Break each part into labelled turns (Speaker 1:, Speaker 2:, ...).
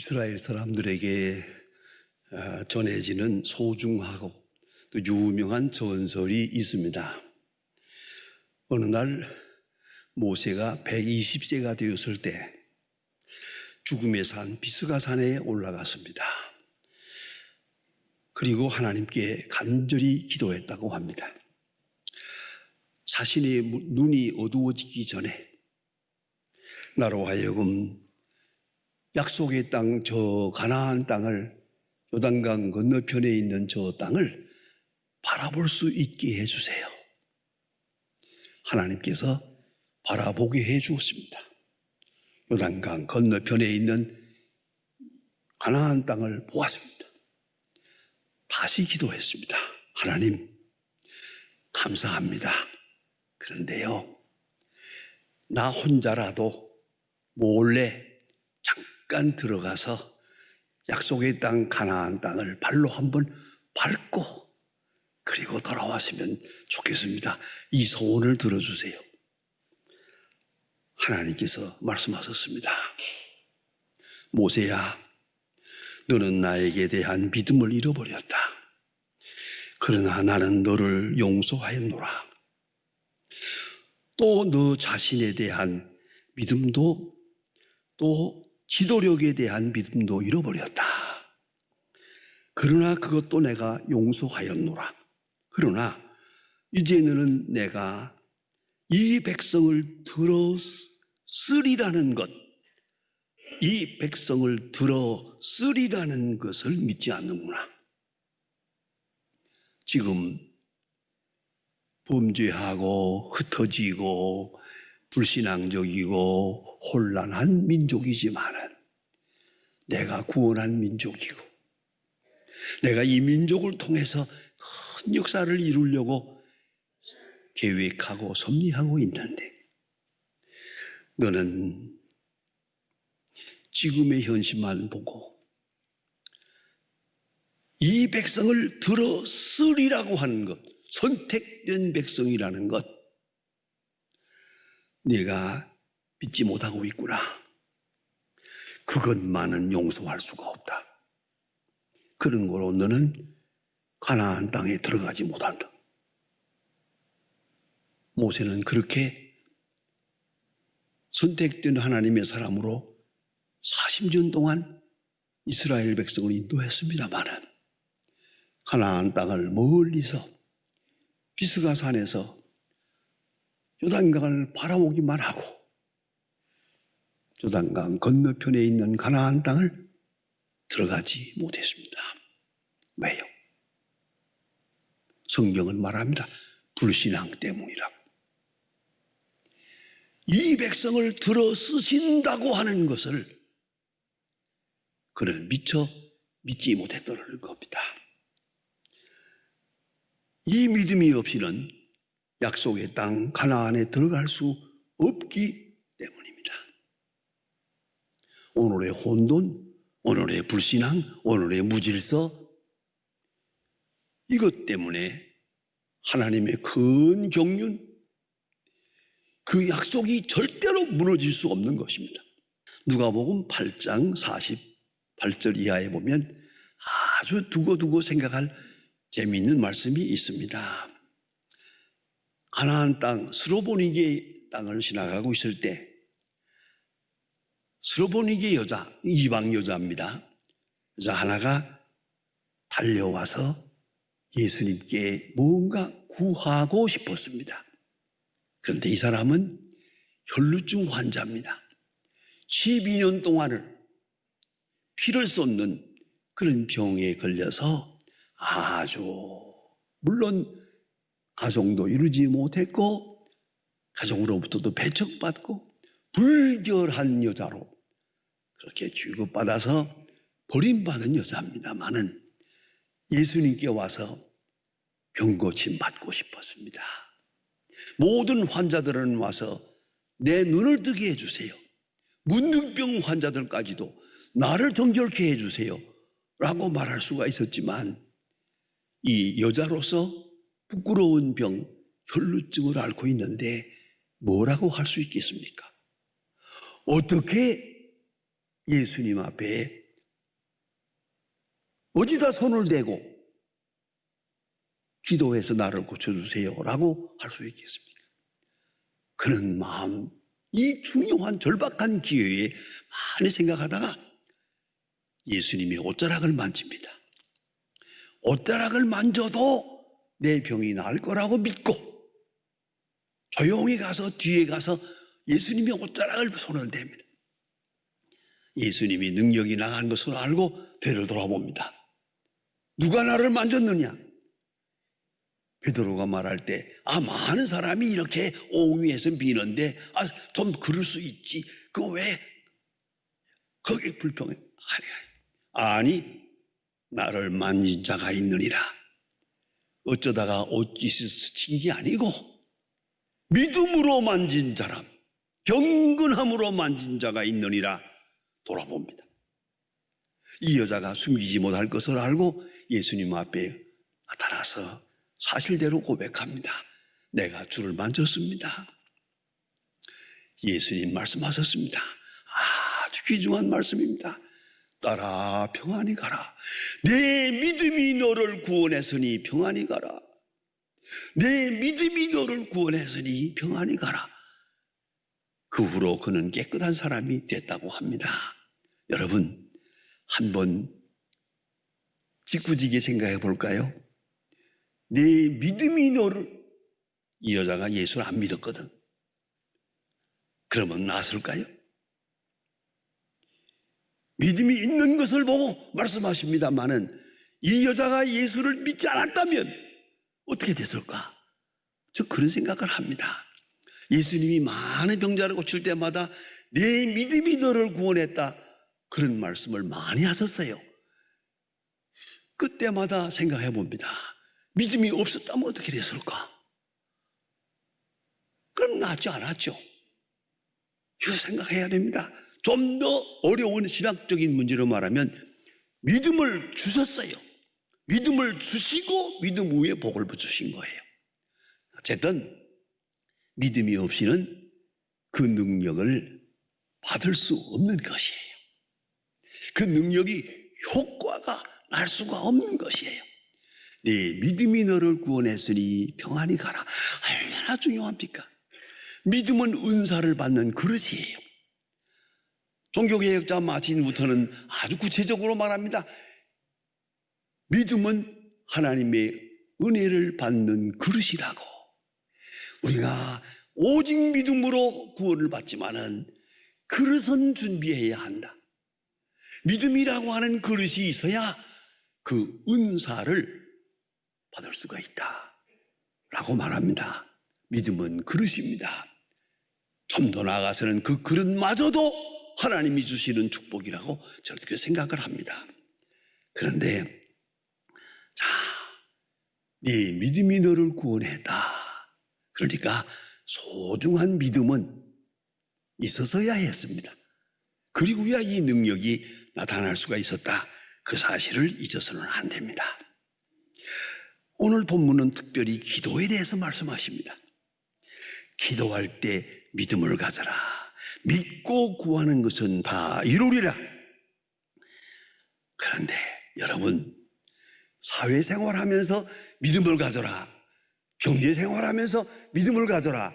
Speaker 1: 이스라엘 사람들에게 전해지는 소중하고 또 유명한 전설이 있습니다. 어느 날 모세가 120세가 되었을 때 죽음의 산 비스가산에 올라갔습니다. 그리고 하나님께 간절히 기도했다고 합니다. 자신의 눈이 어두워지기 전에 나로 하여금 약속의 땅, 저 가나안 땅을, 요단강 건너편에 있는 저 땅을 바라볼 수 있게 해주세요. 하나님께서 바라보게 해주었습니다. 요단강 건너편에 있는 가나안 땅을 보았습니다. 다시 기도했습니다. 하나님, 감사합니다. 그런데요, 나 혼자라도 몰래 잠깐 들어가서 약속의 땅 가나안 땅을 발로 한번 밟고 그리고 돌아왔으면 좋겠습니다. 이 소원을 들어주세요. 하나님께서 말씀하셨습니다. 모세야, 너는 나에게 대한 믿음을 잃어버렸다. 그러나 나는 너를 용서하였노라. 또 너 자신에 대한 믿음도 또 지도력에 대한 믿음도 잃어버렸다. 그러나 그것도 내가 용서하였노라. 그러나 이제 너는 내가 이 백성을 들어 쓰리라는 것, 이 백성을 들어 쓰리라는 것을 믿지 않는구나. 지금 범죄하고 흩어지고 불신앙적이고 혼란한 민족이지만은 내가 구원한 민족이고 내가 이 민족을 통해서 큰 역사를 이루려고 계획하고 섭리하고 있는데 너는 지금의 현실만 보고 이 백성을 들어 쓰리라고 하는 것, 선택된 백성이라는 것, 네가 믿지 못하고 있구나. 그것만은 용서할 수가 없다. 그런 거로 너는 가나안 땅에 들어가지 못한다. 모세는 그렇게 선택된 하나님의 사람으로 40년 동안 이스라엘 백성을 인도했습니다마는 가나안 땅을 멀리서 비스가산에서 요단강을 바라보기만 하고 요단강 건너편에 있는 가나안 땅을 들어가지 못했습니다. 왜요? 성경은 말합니다. 불신앙 때문이라고. 이 백성을 들어 쓰신다고 하는 것을 그는 미처 믿지 못했다는 겁니다. 이 믿음이 없이는 약속의 땅 가나안에 들어갈 수 없기 때문입니다. 오늘의 혼돈, 오늘의 불신앙, 오늘의 무질서, 이것 때문에 하나님의 큰 경륜, 그 약속이 절대로 무너질 수 없는 것입니다. 누가복음 8장 48절 이하에 보면 아주 두고두고 생각할 재미있는 말씀이 있습니다. 가나안 땅, 스로보니게 땅을 지나가고 있을 때 스로보니게 여자, 이방 여자입니다. 여자 하나가 달려와서 예수님께 뭔가 구하고 싶었습니다. 그런데 이 사람은 혈루증 환자입니다. 12년 동안을 피를 쏟는 그런 병에 걸려서 아주 물론 가정도 이루지 못했고 가정으로부터도 배척받고 불결한 여자로 그렇게 취급받아서 버림받은 여자입니다마는 예수님께 와서 병고침 받고 싶었습니다. 모든 환자들은 와서 내 눈을 뜨게 해주세요. 문둥병 환자들까지도 나를 정결케 해주세요 라고 말할 수가 있었지만 이 여자로서 부끄러운 병, 혈루증을 앓고 있는데 뭐라고 할 수 있겠습니까? 어떻게 예수님 앞에 어디다 손을 대고 기도해서 나를 고쳐주세요 라고 할 수 있겠습니까? 그런 마음, 이 중요한 절박한 기회에 많이 생각하다가 예수님이 옷자락을 만집니다. 옷자락을 만져도 내 병이 나을 거라고 믿고 조용히 가서 뒤에 가서 예수님의 옷자락을 손을 댑니다. 예수님이 능력이 나간 것을 알고 뒤를 돌아봅니다. 누가 나를 만졌느냐? 베드로가 말할 때 많은 사람이 이렇게 옹위해서 미는데 좀 그럴 수 있지. 그거 왜 거기 불평해? 아니 나를 만진 자가 있느니라. 어쩌다가 옷깃을 스친 게 아니고 믿음으로 만진 사람, 경건함으로 만진 자가 있느니라 돌아봅니다. 이 여자가 숨기지 못할 것을 알고 예수님 앞에 나타나서 사실대로 고백합니다. 내가 주를 만졌습니다. 예수님 말씀하셨습니다. 아주 귀중한 말씀입니다. 따라 평안히 가라. 내 믿음이 너를 구원했으니 평안히 가라. 내 믿음이 너를 구원했으니 평안히 가라. 그 후로 그는 깨끗한 사람이 됐다고 합니다. 여러분, 한번 짓궂게 생각해 볼까요? 내 믿음이 너를, 이 여자가 예수를 안 믿었거든. 그러면 나았을까요? 믿음이 있는 것을 보고 말씀하십니다마는 이 여자가 예수를 믿지 않았다면 어떻게 됐을까? 저 그런 생각을 합니다. 예수님이 많은 병자를 고칠 때마다 내 믿음이 너를 구원했다, 그런 말씀을 많이 하셨어요. 그때마다 생각해 봅니다. 믿음이 없었다면 어떻게 됐을까? 그럼 낫지 않았죠. 이거 생각해야 됩니다. 좀 더 어려운 신학적인 문제로 말하면 믿음을 주셨어요. 믿음을 주시고 믿음 위에 복을 주신 거예요. 어쨌든 믿음이 없이는 그 능력을 받을 수 없는 것이에요. 그 능력이 효과가 날 수가 없는 것이에요. 네, 믿음이 너를 구원했으니 평안히 가라. 얼마나 중요합니까? 믿음은 은사를 받는 그릇이에요. 종교개혁자 마틴 루터는 아주 구체적으로 말합니다. 믿음은 하나님의 은혜를 받는 그릇이라고. 우리가 오직 믿음으로 구원을 받지만은 그릇은 준비해야 한다. 믿음이라고 하는 그릇이 있어야 그 은사를 받을 수가 있다 라고 말합니다. 믿음은 그릇입니다. 좀 더 나아가서는 그 그릇마저도 하나님이 주시는 축복이라고 저는 그렇게 생각을 합니다. 그런데 네 믿음이 너를 구원했다. 그러니까 소중한 믿음은 있어서야 했습니다. 그리고야 이 능력이 나타날 수가 있었다. 그 사실을 잊어서는 안 됩니다. 오늘 본문은 특별히 기도에 대해서 말씀하십니다. 기도할 때 믿음을 가져라. 믿고 구하는 것은 다 이루리라. 그런데 여러분, 사회생활하면서 믿음을 가져라, 경제생활하면서 믿음을 가져라,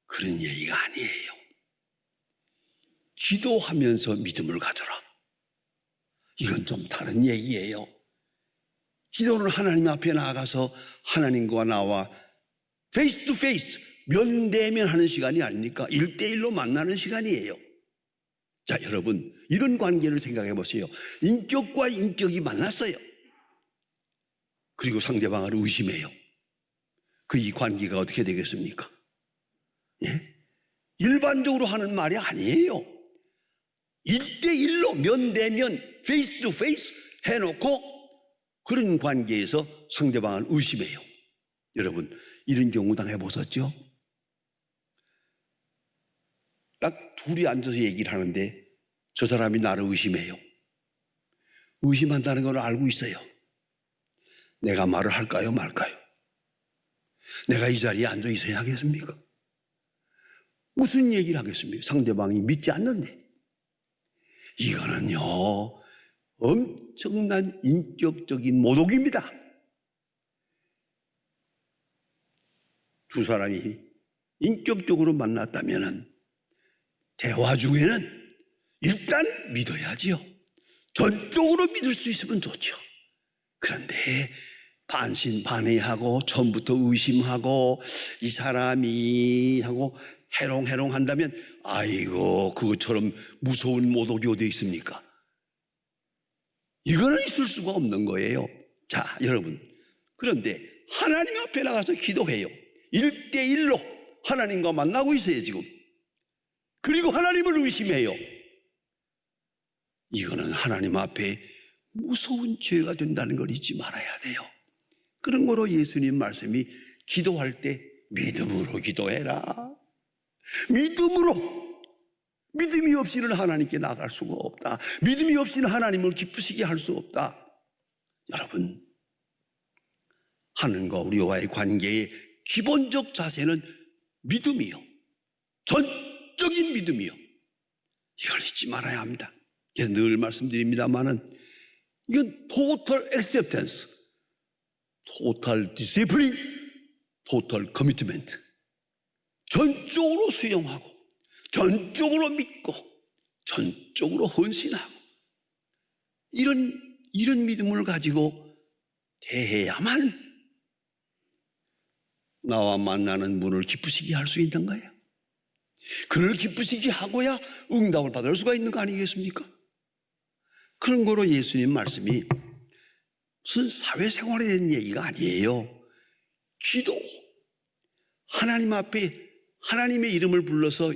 Speaker 1: 그런 얘기가 아니에요. 기도하면서 믿음을 가져라, 이건 좀 다른 얘기예요. 기도는 하나님 앞에 나아가서 하나님과 나와 페이스 투 페이스, 면대면 하는 시간이 아닙니까? 1대1로 만나는 시간이에요. 자, 여러분, 이런 관계를 생각해 보세요. 인격과 인격이 만났어요. 그리고 상대방을 의심해요. 그 이 관계가 어떻게 되겠습니까? 예? 일반적으로 하는 말이 아니에요. 1대1로 면대면 페이스 투 페이스 해놓고 그런 관계에서 상대방을 의심해요. 여러분, 이런 경우 당해보셨죠? 딱 둘이 앉아서 얘기를 하는데 저 사람이 나를 의심해요. 의심한다는 걸 알고 있어요. 내가 말을 할까요, 말까요? 내가 이 자리에 앉아 있어야 하겠습니까? 무슨 얘기를 하겠습니까? 상대방이 믿지 않는데. 이거는요, 엄청난 인격적인 모독입니다. 두 사람이 인격적으로 만났다면 대화 중에는 일단 믿어야지요. 전적으로 믿을 수 있으면 좋죠. 그런데 반신반의하고 처음부터 의심하고 이 사람이 하고 해롱해롱 한다면 아이고 그것처럼 무서운 모독이 어디 있습니까? 이거는 있을 수가 없는 거예요. 자, 여러분, 그런데 하나님 앞에 나가서 기도해요. 1대1로 하나님과 만나고 있어요 지금. 그리고 하나님을 의심해요. 이거는 하나님 앞에 무서운 죄가 된다는 걸 잊지 말아야 돼요. 그런 거로 예수님 말씀이 기도할 때 믿음으로 기도해라. 믿음으로. 믿음이 없이는 하나님께 나갈 수가 없다. 믿음이 없이는 하나님을 기쁘시게 할 수 없다. 여러분, 하나님과 우리와의 관계의 기본적 자세는 믿음이요. 전적인 믿음이요. 이걸 잊지 말아야 합니다. 그래서 늘 말씀드립니다만은 이건 total acceptance, total discipline, total commitment. 전적으로 수용하고 전적으로 믿고 전적으로 헌신하고 이런 믿음을 가지고 대해야만 나와 만나는 분을 기쁘시게 할 수 있는 거예요. 그를 기쁘시게 하고야 응답을 받을 수가 있는 거 아니겠습니까? 그런 거로 예수님 말씀이 무슨 사회생활에 대한 얘기가 아니에요. 기도, 하나님 앞에 하나님의 이름을 불러서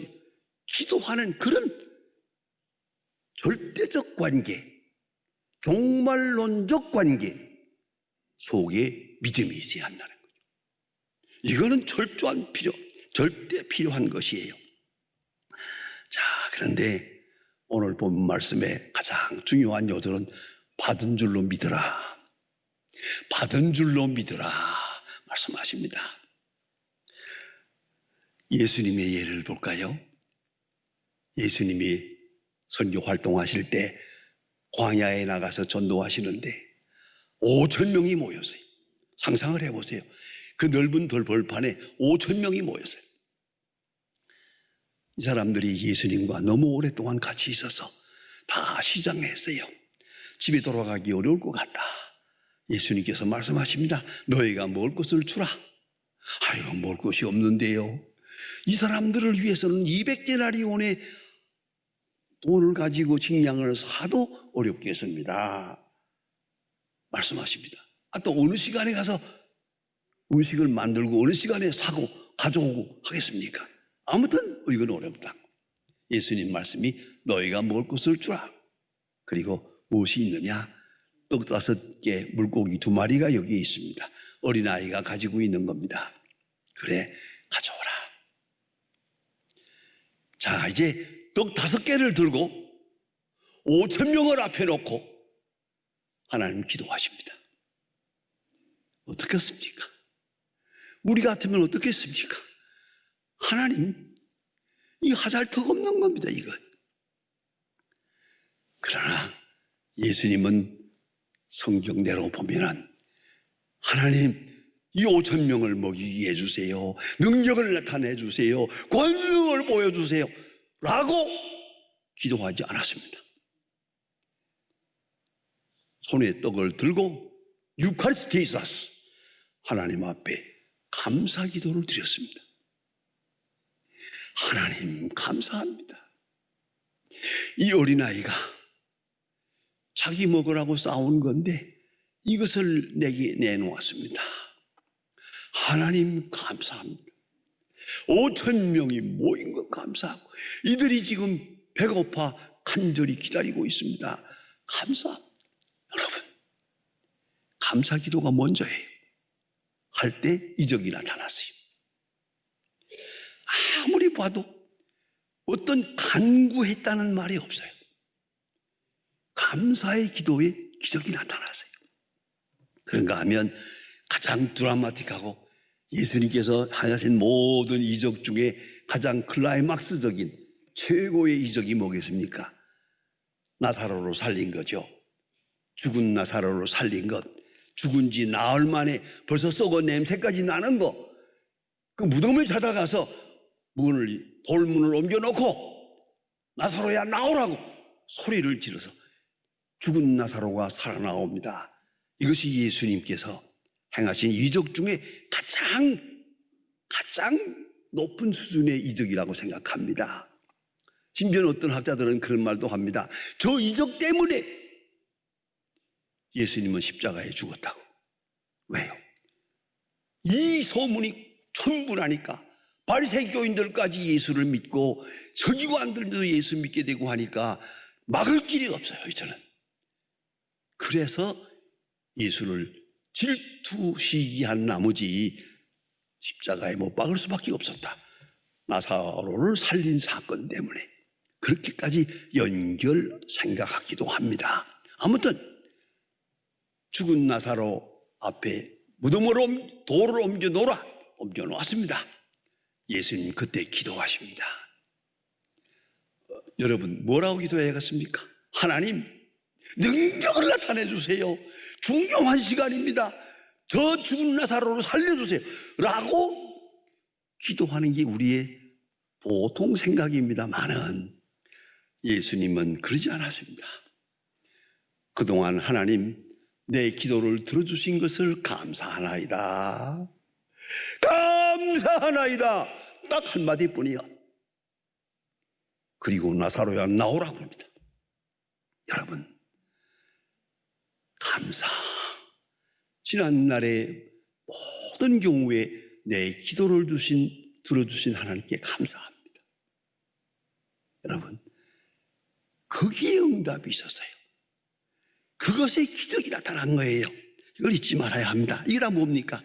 Speaker 1: 기도하는 그런 절대적 관계, 종말론적 관계 속에 믿음이 있어야 한다는 거죠. 이거는 절대 필요한 것이에요. 자, 그런데 오늘 본 말씀의 가장 중요한 요소는 받은 줄로 믿으라. 받은 줄로 믿으라 말씀하십니다. 예수님의 예를 볼까요? 예수님이 선교 활동하실 때 광야에 나가서 전도하시는데 5,000명이 모였어요. 상상을 해보세요. 그 넓은 돌벌판에 5,000명이 모였어요. 이 사람들이 예수님과 너무 오랫동안 같이 있어서 다 시장했어요. 집에 돌아가기 어려울 것 같다. 예수님께서 말씀하십니다. 너희가 먹을 것을 주라. 아이고, 먹을 것이 없는데요. 이 사람들을 위해서는 200데나리온의 돈을 가지고 식량을 사도 어렵겠습니다. 말씀하십니다. 또 어느 시간에 가서 음식을 만들고 어느 시간에 사고 가져오고 하겠습니까? 아무튼 이건 어렵다. 예수님 말씀이 너희가 먹을 것을 주라. 그리고 무엇이 있느냐? 떡 5개, 물고기 2마리가 여기에 있습니다. 어린아이가 가지고 있는 겁니다. 그래, 가져오라. 자, 이제 떡 5개를 들고 5,000명을 앞에 놓고 하나님 기도하십니다. 어떻겠습니까? 우리 같으면 어떻겠습니까? 하나님, 이 하잘턱 없는 겁니다, 이건. 그러나 예수님은 성경대로 보면 하나님, 이 5,000명을 먹이게 해주세요. 능력을 나타내 주세요. 권능을 보여주세요. 라고 기도하지 않았습니다. 손에 떡을 들고 유카리스테이사스, 하나님 앞에 감사 기도를 드렸습니다. 하나님 감사합니다. 이 어린아이가 자기 먹으라고 싸운 건데 이것을 내게 내놓았습니다. 하나님 감사합니다. 5,000명이 모인 것 감사하고 이들이 지금 배고파 간절히 기다리고 있습니다. 감사합니다. 여러분, 감사 기도가 먼저예요. 할 때 이적이 나타났어요. 아무리 봐도 어떤 간구했다는 말이 없어요. 감사의 기도에 기적이 나타났어요. 그런가 하면 가장 드라마틱하고 예수님께서 하신 모든 이적 중에 가장 클라이막스적인 최고의 이적이 뭐겠습니까? 나사로를 살린 거죠. 죽은 나사로를 살린 것, 죽은 지 나흘 만에 벌써 썩어 냄새까지 나는 거, 그 무덤을 찾아가서 돌문을 옮겨놓고 나사로야 나오라고 소리를 지르서 죽은 나사로가 살아나옵니다. 이것이 예수님께서 행하신 이적 중에 가장 높은 수준의 이적이라고 생각합니다. 심지어 어떤 학자들은 그런 말도 합니다. 저 이적 때문에 예수님은 십자가에 죽었다고. 왜요? 이 소문이 전부 나니까 바리새인 교인들까지 예수를 믿고 서기관들도 예수 믿게 되고 하니까 막을 길이 없어요. 저는 그래서 예수를 질투시기한 나머지 십자가에 못 박을 수밖에 없었다. 나사로를 살린 사건 때문에 그렇게까지 연결 생각하기도 합니다. 아무튼 죽은 나사로 앞에 무덤으로 돌을 옮겨놓았습니다. 예수님 그때 기도하십니다. 여러분 뭐라고 기도해야겠습니까? 하나님 능력을 나타내 주세요. 중요한 시간입니다. 저 죽은 나사로를 살려주세요 라고 기도하는 게 우리의 보통 생각입니다만은 예수님은 그러지 않았습니다. 그동안 하나님 내 기도를 들어주신 것을 감사하나이다. 감사하나이다. 딱 한마디뿐이요. 그리고 나사로야 나오라고 합니다. 여러분 감사. 지난날의 모든 경우에 내 기도를 들어주신 하나님께 감사합니다. 여러분 거기에 응답이 있었어요. 그것에 기적이 나타난 거예요. 이걸 잊지 말아야 합니다. 이게 다 뭡니까?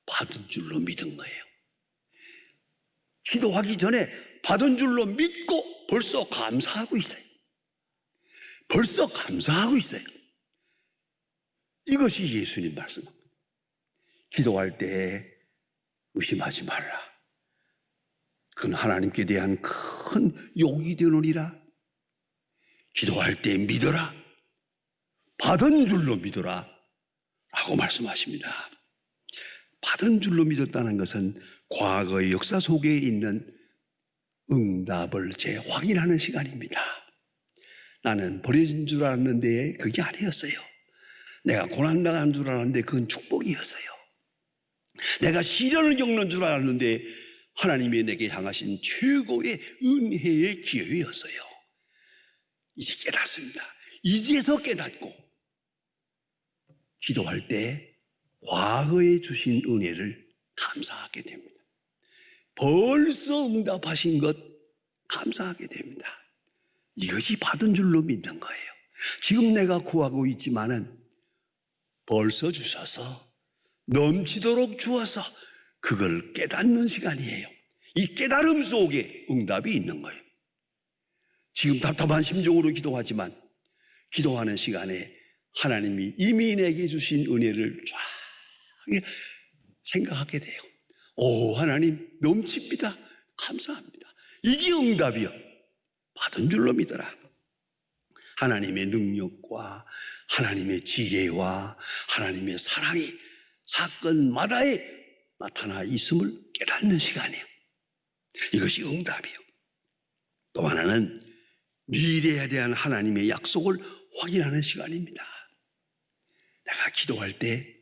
Speaker 1: 받은 줄로 믿은 거예요. 기도하기 전에 받은 줄로 믿고 벌써 감사하고 있어요. 벌써 감사하고 있어요. 이것이 예수님 말씀입니다. 기도할 때 의심하지 말라. 그건 하나님께 대한 큰 용이 되느니라. 기도할 때 믿어라. 받은 줄로 믿어라 라고 말씀하십니다. 받은 줄로 믿었다는 것은 과거의 역사 속에 있는 응답을 재확인하는 시간입니다. 나는 버려진 줄 알았는데 그게 아니었어요. 내가 고난당한 줄 알았는데 그건 축복이었어요. 내가 시련을 겪는 줄 알았는데 하나님이 내게 향하신 최고의 은혜의 기회였어요. 이제 깨닫습니다. 이제서 깨닫고 기도할 때 과거에 주신 은혜를 감사하게 됩니다. 벌써 응답하신 것 감사하게 됩니다. 이것이 받은 줄로 믿는 거예요. 지금 내가 구하고 있지만은 벌써 주셔서 넘치도록 주어서 그걸 깨닫는 시간이에요. 이 깨달음 속에 응답이 있는 거예요. 지금 답답한 심정으로 기도하지만 기도하는 시간에 하나님이 이미 내게 주신 은혜를 쫙 생각하게 돼요. 오, 하나님 넘칩니다. 감사합니다. 이게 응답이요. 받은 줄로 믿어라. 하나님의 능력과 하나님의 지혜와 하나님의 사랑이 사건마다에 나타나 있음을 깨닫는 시간이에요. 이것이 응답이에요. 또 하나는 미래에 대한 하나님의 약속을 확인하는 시간입니다. 내가 기도할 때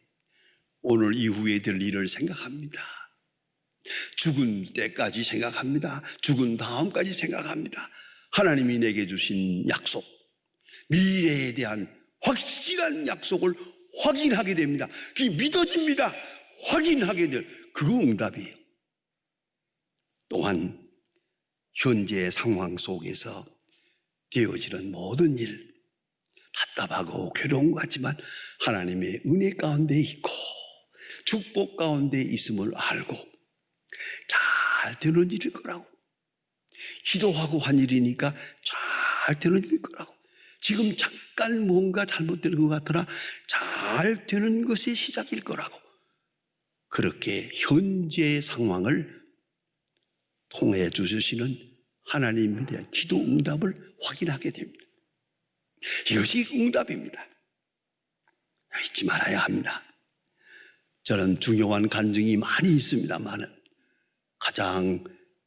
Speaker 1: 오늘 이후에 될 일을 생각합니다. 죽은 때까지 생각합니다. 죽은 다음까지 생각합니다. 하나님이 내게 주신 약속, 미래에 대한 확실한 약속을 확인하게 됩니다. 그게 믿어집니다. 확인하게 될 그거 응답이에요. 또한 현재 상황 속에서 되어지는 모든 일, 답답하고 괴로운 것 같지만 하나님의 은혜 가운데 있고 축복 가운데 있음을 알고 잘 되는 일일 거라고, 기도하고 한 일이니까 잘 되는 일일 거라고, 지금 잠깐 뭔가 잘못되는 것 같으나 잘 되는 것이 시작일 거라고, 그렇게 현재의 상황을 통해 주시는 하나님에 대한 기도 응답을 확인하게 됩니다. 이것이 응답입니다. 잊지 말아야 합니다. 저는 중요한 간증이 많이 있습니다만 가장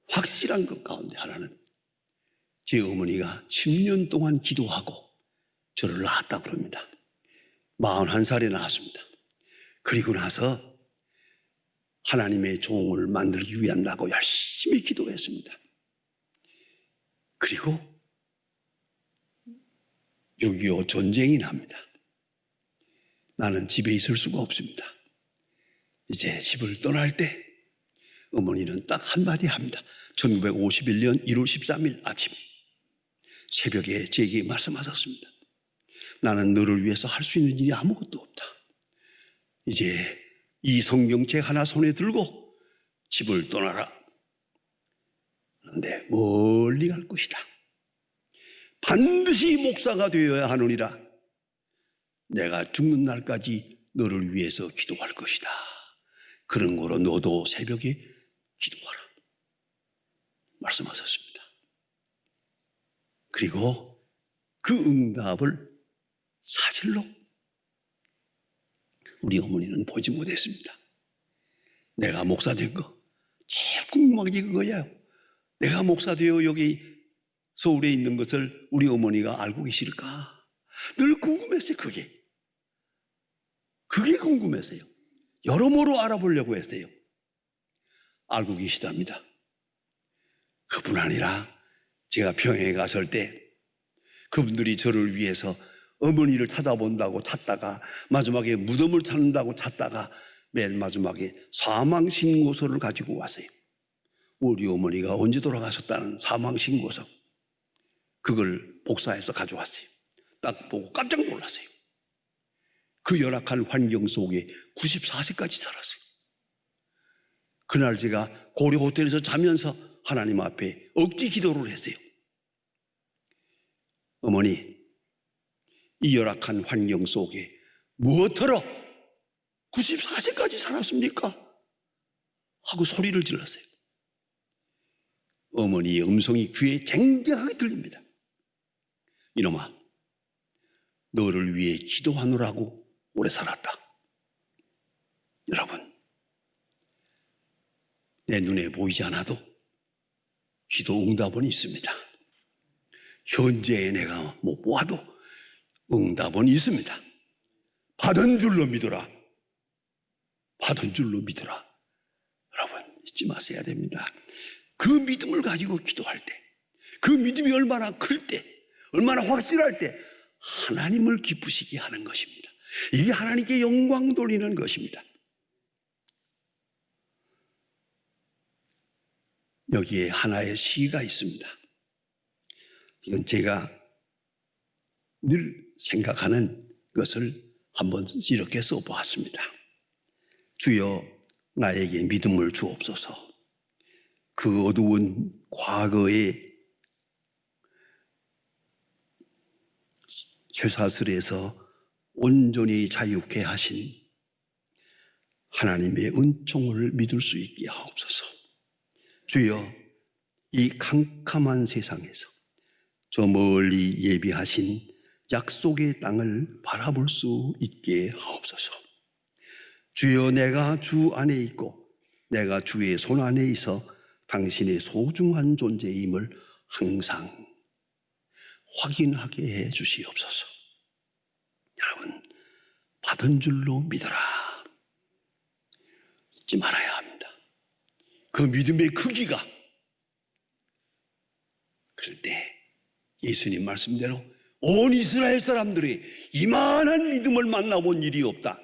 Speaker 1: 확실한 것 가운데 하나는 제 어머니가 10년 동안 기도하고 저를 낳았다고 그럽니다. 41살에 낳았습니다. 그리고 나서 하나님의 종을 만들기 위한다고 열심히 기도했습니다. 그리고 6.25 전쟁이 납니다. 나는 집에 있을 수가 없습니다. 이제 집을 떠날 때 어머니는 딱 한마디 합니다. 1951년 1월 13일 아침 새벽에 제게 말씀하셨습니다. 나는 너를 위해서 할 수 있는 일이 아무것도 없다. 이제 이 성경책 하나 손에 들고 집을 떠나라. 그런데 멀리 갈 것이다. 반드시 목사가 되어야 하느니라. 내가 죽는 날까지 너를 위해서 기도할 것이다. 그런 거로 너도 새벽에 기도하라 말씀하셨습니다. 그리고 그 응답을 사실로 우리 어머니는 보지 못했습니다. 내가 목사 된 거 제일 궁금한 게 그거예요. 내가 목사 되어 여기 서울에 있는 것을 우리 어머니가 알고 계실까? 늘 궁금했어요. 그게 궁금했어요. 여러모로 알아보려고 했어요. 알고 계시답니다. 그뿐 아니라 제가 평양에 갔을 때 그분들이 저를 위해서 어머니를 찾아본다고 찾다가 마지막에 무덤을 찾는다고 찾다가 맨 마지막에 사망신고서를 가지고 왔어요. 우리 어머니가 언제 돌아가셨다는 사망신고서. 그걸 복사해서 가져왔어요. 딱 보고 깜짝 놀랐어요. 그 열악한 환경 속에 94세까지 살았어요. 그날 제가 고려 호텔에서 자면서 하나님 앞에 억지 기도를 했어요. 어머니, 이 열악한 환경 속에 무엇하러 94세까지 살았습니까? 하고 소리를 질렀어요. 어머니의 음성이 귀에 쟁쟁하게 들립니다. 이놈아, 너를 위해 기도하느라고 오래 살았다. 여러분, 내 눈에 보이지 않아도 기도 응답은 있습니다. 현재의 내가 못 보아도 응답은 있습니다. 받은 줄로 믿어라. 받은 줄로 믿어라. 여러분, 잊지 마셔야 됩니다. 그 믿음을 가지고 기도할 때, 그 믿음이 얼마나 클 때, 얼마나 확실할 때 하나님을 기쁘시게 하는 것입니다. 이게 하나님께 영광 돌리는 것입니다. 여기에 하나의 시가 있습니다. 이건 제가 늘 생각하는 것을 한번 이렇게 써보았습니다. 주여, 나에게 믿음을 주옵소서. 그 어두운 과거의 쇠사슬에서 온전히 자유케 하신 하나님의 은총을 믿을 수 있게 하옵소서. 주여, 이 캄캄한 세상에서 저 멀리 예비하신 약속의 땅을 바라볼 수 있게 하옵소서. 주여, 내가 주 안에 있고 내가 주의 손 안에 있어 당신의 소중한 존재임을 항상 확인하게 해 주시옵소서. 여러분, 받은 줄로 믿어라. 잊지 말아야 합니다. 그 믿음의 크기가 그럴 때 예수님 말씀대로 온 이스라엘 사람들이 이만한 믿음을 만나본 일이 없다.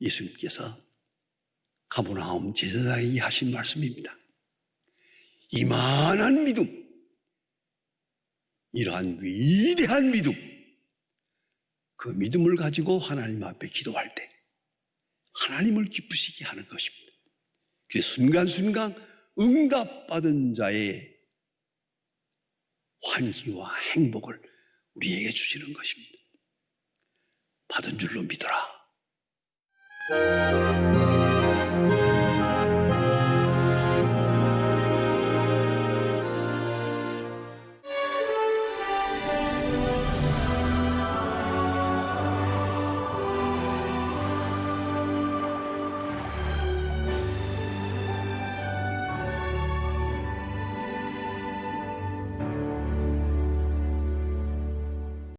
Speaker 1: 예수님께서 가버나움 제사장에게 하신 말씀입니다. 이만한 믿음, 이러한 위대한 믿음, 그 믿음을 가지고 하나님 앞에 기도할 때 하나님을 기쁘시게 하는 것입니다. 그래서 순간순간 응답받은 자의 환희와 행복을 우리에게 주시는 것입니다. 받은 줄로 믿어라.